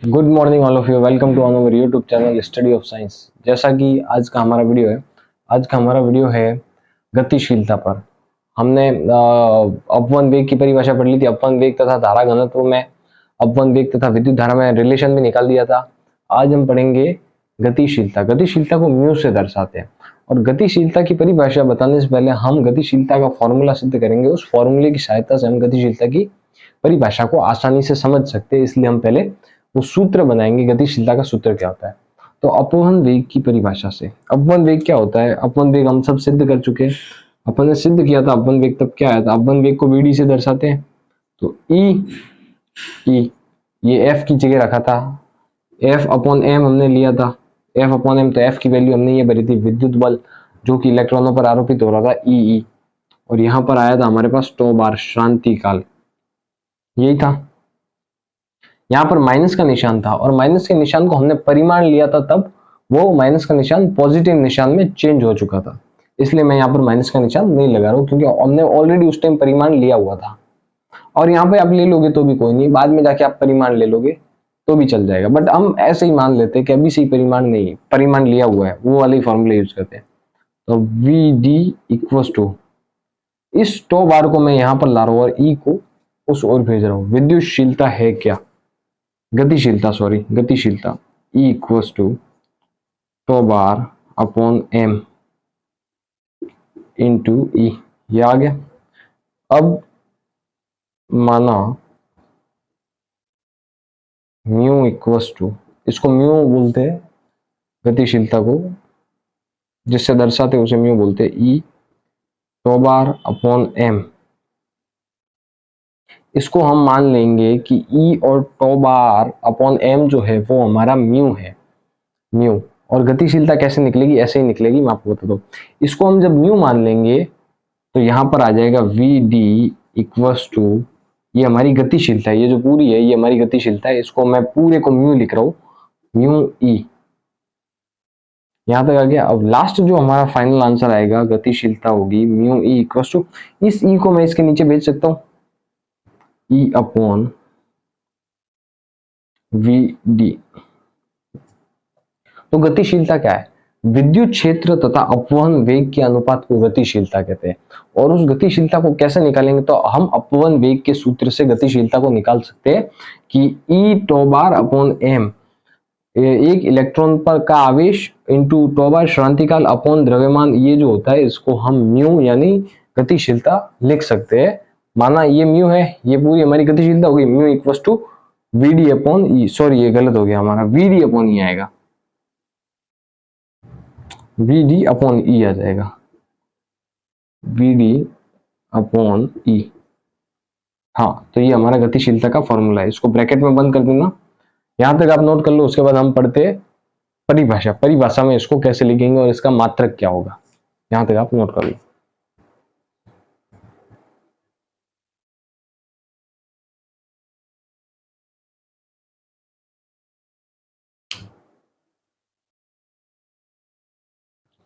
Good morning all of you. Welcome to our YouTube channel study of science. जैसा कि आज का हमारा वीडियो है गतिशीलता पर। हमने अपवन वेग की परिभाषा पढ़ ली थी। अपवन वेग तथा धारा घनत्व में अपवन वेग तथा विद्युत धारा में रिलेशन भी निकाल दिया था। आज हम पढ़ेंगे गतिशीलता। गतिशीलता को म्यू से दर्शाते हैं और गतिशीलता की परिभाषा बताने से पहले हम गतिशीलता का फॉर्मूला सिद्ध करेंगे। उस फॉर्मूले की सहायता से हम गतिशीलता की परिभाषा को आसानी से समझ सकते हैं, इसलिए हम पहले वो सूत्र बनाएंगे। गतिशीलता का सूत्र क्या होता है? तो अपवहन वेग की परिभाषा से अपवहन वेग क्या होता है? अपवहन वेग हम सब सिद्ध कर चुके हैं। अपन ने सिद्ध किया था अपवहन वेग, तब क्या आया था? अपवहन वेग को वीडी से दर्शाते हैं। तो ई ये एफ की जगह रखा था, एफ अपॉन एम हमने लिया था। एफ अपॉन एम, तो एफ की वैल्यू हमने ये भरी थी, विद्युत बल जो कि इलेक्ट्रॉनों पर आरोपित हो रहा था, ई। और यहाँ पर आया था हमारे पास टो बार, श्रांति काल, यही था। यहाँ पर माइनस का निशान था और माइनस के निशान को हमने परिमाण लिया था, तब वो माइनस का निशान पॉजिटिव निशान में चेंज हो चुका था, इसलिए मैं यहाँ पर माइनस का निशान नहीं लगा रहा हूँ, क्योंकि हमने ऑलरेडी उस टाइम परिमाण लिया हुआ था। और यहाँ पे आप ले लोगे तो भी कोई नहीं, बाद में जाके आप परिमाण ले लोगे तो भी चल जाएगा, बट हम ऐसे ही मान लेते हैं कि अभी से ही परिमाण नहीं, परिमाण लिया हुआ है, वो वाले फॉर्मूले यूज करते हैं। तो वी डी इक्वल्स टू, इस टो बार को मैं यहाँ पर ला रहा हूँ और ई को उस ओर भेज रहा हूँ। विद्युतशीलता है क्या? गतिशीलता E equals to tau bar upon M into E, ये आ गया। अब माना म्यू इक्वल्स टू, इसको म्यू बोलते हैं गतिशीलता को, जिससे दर्शाते उसे म्यू बोलते हैं, ई टो बार अपॉन एम। इसको हम मान लेंगे कि E और टो बार अपॉन एम जो है वो हमारा म्यू है, म्यू। और गतिशीलता कैसे निकलेगी? ऐसे ही निकलेगी, मैं आपको बता दूं। इसको हम जब म्यू मान लेंगे तो यहाँ पर आ जाएगा वी डी इक्वल्स टू, ये हमारी गतिशीलता है, ये जो पूरी है ये हमारी गतिशीलता है। इसको मैं पूरे को म्यू लिख रहा हूँ, म्यू ई। यहाँ तक आ गया। अब लास्ट जो हमारा फाइनल आंसर आएगा, गतिशीलता होगी म्यू ई इक्वल्स टू, इस ई को मैं इसके नीचे भेज सकता हूँ, ई अपॉन वी डी। तो गतिशीलता क्या है? विद्युत क्षेत्र तथा अपवहन वेग के अनुपात को गतिशीलता कहते हैं। और उस गतिशीलता को कैसे निकालेंगे? तो हम अपवहन वेग के सूत्र से गतिशीलता को निकाल सकते हैं कि ई टो बार अपॉन एम, एक इलेक्ट्रॉन पर का आवेश इंटू टो बार श्रांतिकाल अपॉन द्रव्यमान, ये जो होता है इसको हम म्यू यानी गतिशीलता लिख सकते हैं। माना ये म्यू है, ये पूरी हमारी गतिशीलता होगी, mu equals to V D upon E. Sorry, ये गलत हो गया, हमारा वी डी अपॉन ई आएगा, वी डी अपॉन ई आ जाएगा, वी डी अपॉन ई। हाँ, तो ये हमारा गतिशीलता का फॉर्मूला है। इसको ब्रैकेट में बंद कर देना, यहां तक आप नोट कर लो। उसके बाद हम पढ़ते परिभाषा में इसको कैसे लिखेंगे और इसका मात्रक क्या होगा, यहां तक आप नोट कर लो।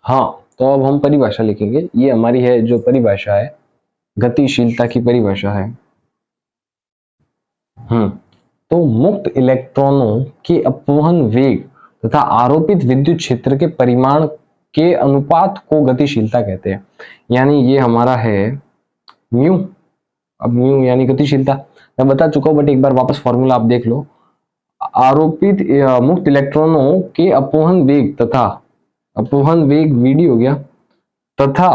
हाँ, तो अब हम परिभाषा लिखेंगे। ये हमारी है जो परिभाषा है, गतिशीलता की परिभाषा है। तो मुक्त इलेक्ट्रॉनों के अपवहन वेग तथा आरोपित विद्युत क्षेत्र के परिमाण के अनुपात को गतिशीलता कहते हैं। यानी ये हमारा है म्यू। अब म्यू यानी गतिशीलता मैं बता चुका हूं, बट एक बार वापस फॉर्मूला आप देख लो। आरोपित मुक्त इलेक्ट्रॉनों के अपवहन वेग तथा अपवहन वेग वीडी हो गया, तथा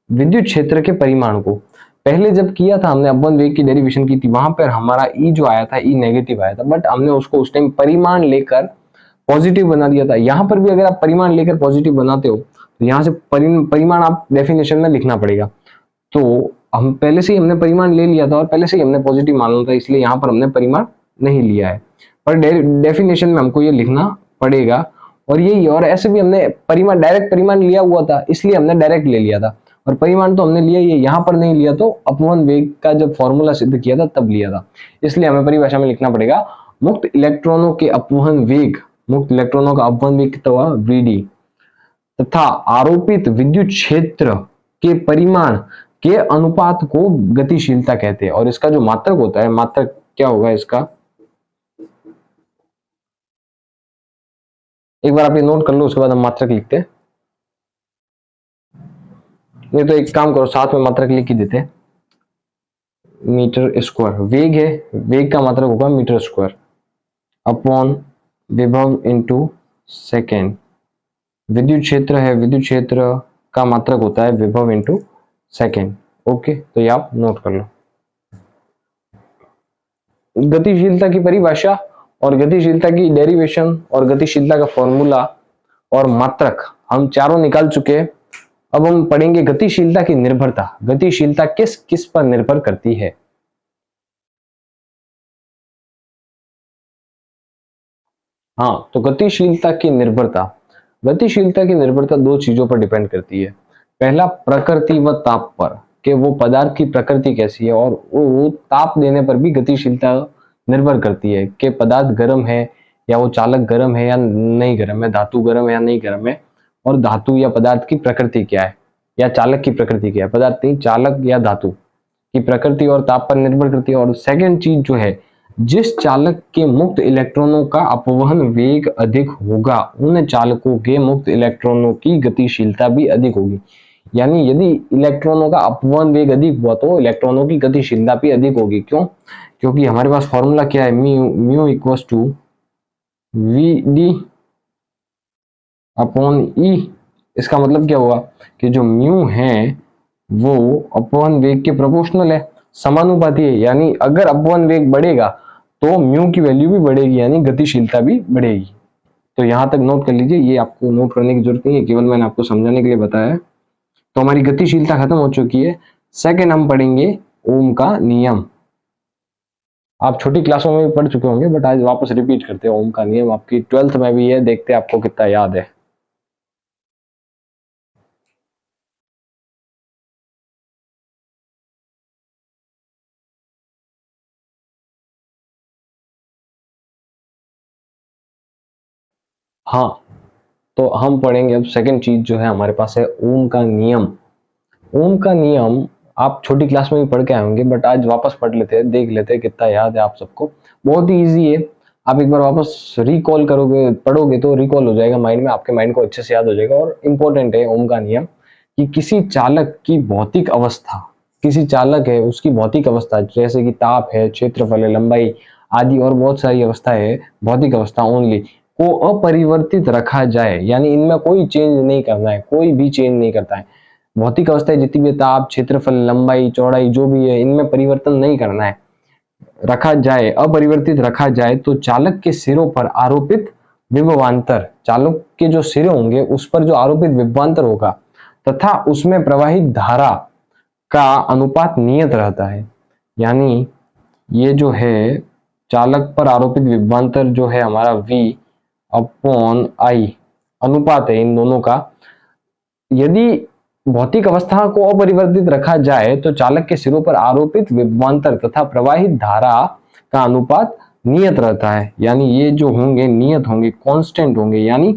विद्युत क्षेत्र के परिमाण को, पहले जब किया था हमने अपवन वेग की डेरिवेशन की थी, वहां पर हमारा ई जो आया था, ई नेगेटिव आया था, बट हमने उसको उस टाइम परिमाण लेकर पॉजिटिव बना दिया था। यहां पर भी अगर आप परिमाण लेकर पॉजिटिव बनाते हो तो यहां से परिमाण आप डेफिनेशन में लिखना पड़ेगा। तो हम पहले से ही हमने परिमाण ले लिया था और पहले से ही हमने पॉजिटिव माना था, इसलिए यहाँ पर हमने परिमाण नहीं लिया है, पर डेफिनेशन में हमको ये लिखना पड़ेगा। और यही, और ऐसे भी हमने परिमाण, डायरेक्ट परिमाण लिया हुआ था, इसलिए हमने डायरेक्ट ले लिया था, और परिमाण तो हमने लिया ही है, यहाँ पर नहीं लिया। तो अपवहन वेग का जब फॉर्मूला सिद्ध किया था तब लिया था, इसलिए हमें परिभाषा में लिखना पड़ेगा मुक्त इलेक्ट्रॉनों के अपवहन वेग, मुक्त इलेक्ट्रॉनों का अपवहन वेग कितना हुआ, वीडी, तथा आरोपित विद्युत क्षेत्र के परिमाण के अनुपात को गतिशीलता कहते हैं। और इसका जो मात्रक होता है, मात्रक क्या होगा इसका, एक बार आप ये नोट कर लो, उसके बाद हम मात्रक लिखते हैं। नहीं तो एक काम करो, साथ में मात्रक लिख ही देते हैं, मीटर स्क्वायर। वेग है, वेग का मात्रक होगा मीटर स्क्वायर अपॉन विभव इंटू सेकेंड। विद्युत क्षेत्र है, विद्युत क्षेत्र का मात्रक होता है विभव इंटू सेकेंड। ओके, तो ये आप नोट कर लो। गतिशीलता की परिभाषा और गतिशीलता की डेरिवेशन और गतिशीलता का फॉर्मूला और मात्रक हम चारों निकाल चुके हैं। अब हम पढ़ेंगे गतिशीलता की निर्भरता। गतिशीलता किस किस पर निर्भर करती है? हाँ, तो गतिशीलता की निर्भरता, गतिशीलता की निर्भरता दो चीजों पर डिपेंड करती है। पहला, प्रकृति व ताप पर, कि वो पदार्थ की प्रकृति कैसी है, और वो ताप देने पर भी गतिशीलता निर्भर करती है कि पदार्थ गर्म है या वो चालक गर्म है या नहीं गर्म है, धातु गर्म है या नहीं गर्म है, और धातु या पदार्थ की प्रकृति क्या है, या चालक की प्रकृति क्या है, पदार्थ नहीं, चालक या धातु की प्रकृति और ताप पर निर्भर करती है। और सेकंड चीज जो है, जिस चालक के मुक्त इलेक्ट्रॉनों का अपवहन वेग अधिक होगा, उन चालकों के मुक्त इलेक्ट्रॉनों की गतिशीलता भी अधिक होगी। यानी यदि इलेक्ट्रॉनों का अपवहन वेग अधिक हुआ तो इलेक्ट्रॉनों की गतिशीलता भी अधिक होगी। क्यों? क्योंकि हमारे पास फॉर्मूला क्या है, mu equals to V D upon E. इसका मतलब क्या हुआ कि जो म्यू है वो अपवहन वेग के प्रोपोर्शनल है, समानुपाती है। यानी अगर अपवहन वेग बढ़ेगा तो म्यू की वैल्यू भी बढ़ेगी, यानी गतिशीलता भी बढ़ेगी। तो यहां तक नोट कर लीजिए, ये आपको नोट करने की जरूरत नहीं है, केवल मैंने आपको समझाने के लिए बताया है। तो हमारी गतिशीलता खत्म हो चुकी है। सेकंड हम पढ़ेंगे ओम का नियम। आप छोटी क्लासों में भी पढ़ चुके होंगे, बट आज वापस रिपीट करते हैं। ओम का नियम आपकी 12th में भी है, देखते हैं आपको कितना याद है। हाँ, तो हम पढ़ेंगे अब सेकंड चीज जो है हमारे पास है ओम का नियम। ओम का नियम आप छोटी क्लास में भी पढ़ के आए होंगे, बट आज वापस पढ़ लेते हैं, देख लेते हैं कितना याद है आप सबको। बहुत ही इजी है, आप एक बार वापस रिकॉल करोगे, पढ़ोगे तो रिकॉल हो जाएगा माइंड में, आपके माइंड को अच्छे से याद हो जाएगा। और इम्पोर्टेंट है ओम का नियम कि किसी चालक की भौतिक अवस्था, किसी चालक है उसकी भौतिक अवस्था, जैसे कि ताप है, क्षेत्रफल है, लंबाई आदि और बहुत सारी अवस्था है, भौतिक अवस्था ओनली, को अपरिवर्तित रखा जाए। यानी इनमें कोई चेंज नहीं करना है, कोई भी चेंज नहीं करता है। भौतिक अवस्थाएं जितनी भी, ताप, क्षेत्रफल, लंबाई, चौड़ाई जो भी है, इनमें परिवर्तन नहीं करना है, रखा जाए, अपरिवर्तित रखा जाए। तो चालक के सिरों पर आरोपित विभवांतर, चालक के जो सिरे होंगे उस पर जो आरोपित विभवांतर होगा तथा उसमें प्रवाहित धारा का अनुपात नियत रहता है। यानी ये जो है चालक पर आरोपित विभवांतर जो है हमारा V अपॉन I अनुपात है इन दोनों का। यदि भौतिक अवस्था को अपरिवर्तित रखा जाए तो चालक के सिरों पर आरोपित विभवांतर तथा प्रवाहित धारा का अनुपात नियत रहता है। यानी ये जो होंगे नियत होंगे, कांस्टेंट होंगे, यानी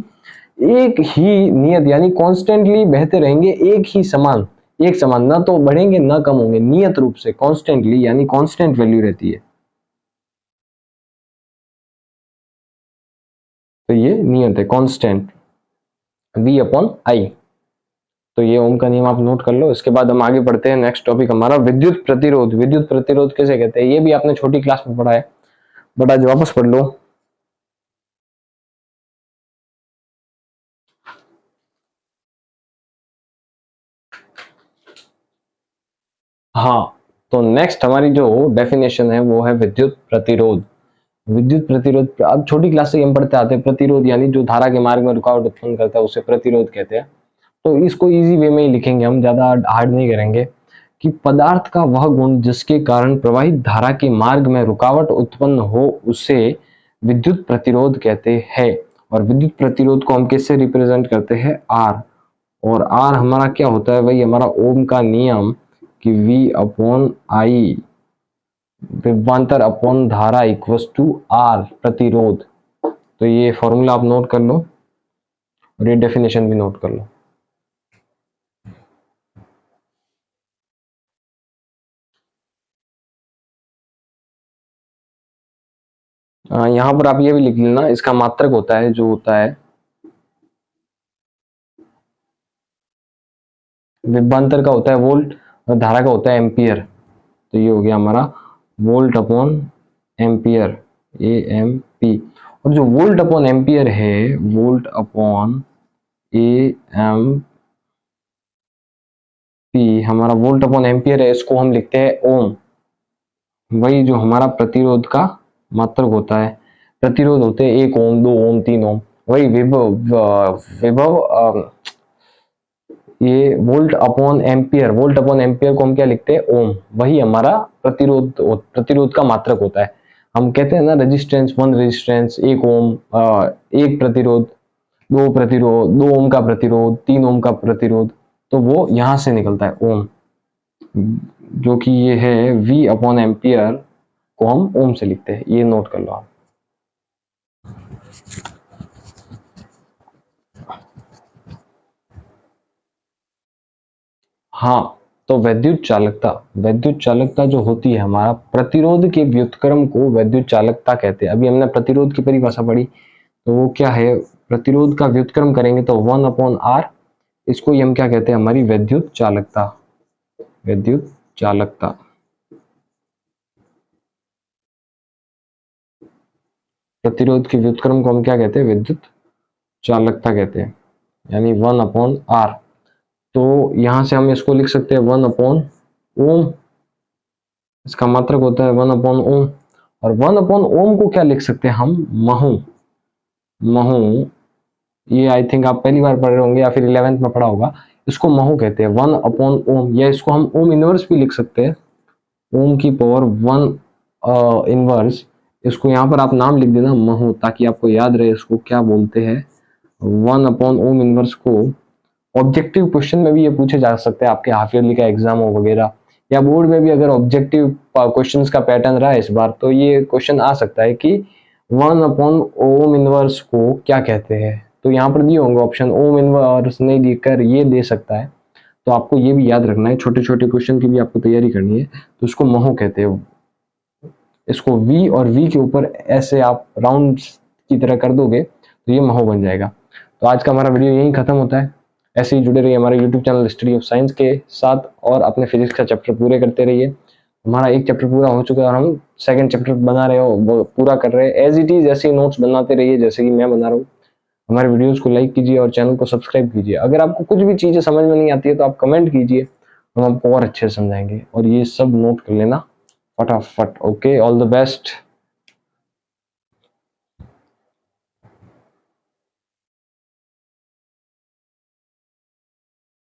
एक ही नियत, यानी कॉन्स्टेंटली बहते रहेंगे, एक ही समान, एक समान, ना तो बढ़ेंगे ना कम होंगे, नियत रूप से कॉन्स्टेंटली, यानी कांस्टेंट वैल्यू रहती है। तो ये नियत है, कांस्टेंट V अपॉन I। तो ये ओम का नियम आप नोट कर लो। इसके बाद हम आगे बढ़ते हैं, नेक्स्ट टॉपिक हमारा विद्युत प्रतिरोध। विद्युत प्रतिरोध किसे कहते हैं, ये भी आपने छोटी क्लास में पढ़ा है, बट आज वापस पढ़ लो। हाँ, तो नेक्स्ट हमारी जो डेफिनेशन है वो है विद्युत प्रतिरोध। विद्युत प्रतिरोध अब छोटी क्लास से हम पढ़ते आते हैं। प्रतिरोध यानी जो धारा के मार्ग में रुकावट उत्पन्न करता है उसे प्रतिरोध कहते हैं। तो इसको इजी वे में ही लिखेंगे, हम ज्यादा हार्ड नहीं करेंगे, कि पदार्थ का वह गुण जिसके कारण प्रवाहित धारा के मार्ग में रुकावट उत्पन्न हो उसे विद्युत प्रतिरोध कहते हैं। और विद्युत प्रतिरोध को हम किससे रिप्रेजेंट करते हैं, R। और R हमारा क्या होता है, वही हमारा ओम का नियम कि V अपॉन I विभवांतर अपॉन धारा इक्वल्स टू R प्रतिरोध। तो ये फॉर्मूला आप नोट कर लो और ये डेफिनेशन भी नोट कर लो। यहाँ पर आप ये भी लिख लेना, इसका मात्रक होता है जो होता है विभवांतर का होता है वोल्ट और धारा का होता है एम्पियर। तो ये हो गया हमारा volt upon ampere, A M P. और जो वोल्ट अपॉन एम्पियर है, volt upon A M P, हमारा वोल्ट अपॉन एम्पियर है, इसको हम लिखते हैं ओम। वही जो हमारा प्रतिरोध का मात्रक होता है, प्रतिरोध होते हैं 1 ओम, 2 ओम, 3 ओम। वही विभव विभव ये volt upon ampere, volt upon ampere को हम क्या लिखते हैं, ओम। वही हमारा प्रतिरोध का मात्रक होता है। हम कहते हैं ना रेजिस्टेंस, 1 रेजिस्टेंस, 1 ओम, 1 प्रतिरोध, 2 प्रतिरोध, 2 ओम का प्रतिरोध, 3 ओम का प्रतिरोध, तो वो यहां से निकलता है ओम, जो कि ये है V अपॉन एम्पियर को हम ओम से लिखते हैं। ये नोट कर लो आप। हाँ, तो विद्युत चालकता जो होती है, हमारा प्रतिरोध के व्युत्क्रम को विद्युत चालकता कहते हैं। अभी हमने प्रतिरोध की परिभाषा पढ़ी, तो वो क्या है, प्रतिरोध का व्युत्क्रम करेंगे तो 1 अपॉन आर, इसको हम क्या कहते हैं, हमारी विद्युत चालकता। विद्युत चालकता, प्रतिरोध के व्युत्क्रम को हम क्या कहते हैं, विद्युत चालकता कहते हैं, यानी 1 अपॉन आर। तो यहां से हम इसको लिख सकते हैं 1 अपॉन ओम, इसका मात्रक होता है 1 अपॉन ओम। और 1 अपॉन ओम को क्या लिख सकते हैं हम, महू। महू, ये आई थिंक आप पहली बार पढ़ रहे होंगे या फिर 11th में पढ़ा होगा। इसको महू कहते हैं, 1 अपॉन ओम, या इसको हम ओम इनवर्स भी लिख सकते हैं, ओम की पावर 1 इनवर्स। इसको यहाँ पर आप नाम लिख देना महू, ताकि आपको याद रहे इसको क्या बोलते हैं। 1 अपॉन ओम इनवर्स को ऑब्जेक्टिव क्वेश्चन में भी ये पूछे जा सकते हैं, आपके हाफ ईयरली का एग्जाम हो वगैरह, या बोर्ड में भी अगर ऑब्जेक्टिव क्वेश्चंस का पैटर्न रहा है इस बार, तो ये क्वेश्चन आ सकता है कि 1 अपॉन ओम इनवर्स को क्या कहते हैं। तो यहाँ पर दिए होंगे ऑप्शन, ओम इनवर्स नहीं देकर ये दे सकता है। तो आपको ये भी याद रखना है, छोटे छोटे क्वेश्चन की भी आपको तैयारी करनी है। तो इसको महू कहते हैं। इसको V और V के ऊपर ऐसे आप राउंड की तरह कर दोगे तो ये महू बन जाएगा। तो आज का हमारा वीडियो यहीं खत्म होता है। ऐसे ही जुड़े रहिए हमारे YouTube channel study of science के साथ, और अपने फिजिक्स का चैप्टर पूरे करते रहिए। हमारा एक चैप्टर पूरा हो चुका है और हम सेकंड चैप्टर बना रहे हो, वो पूरा कर रहे हैं। एज इट इज ऐसे नोट्स बनाते रहिए जैसे कि मैं बना रहा हूँ। हमारे वीडियोस को लाइक कीजिए और चैनल को सब्सक्राइब कीजिए। अगर आपको कुछ भी चीजें समझ में नहीं आती है तो आप कमेंट कीजिए, हम आपको और अच्छे से समझाएंगे। और ये सब नोट कर लेना फटाफट। Okay, all the best.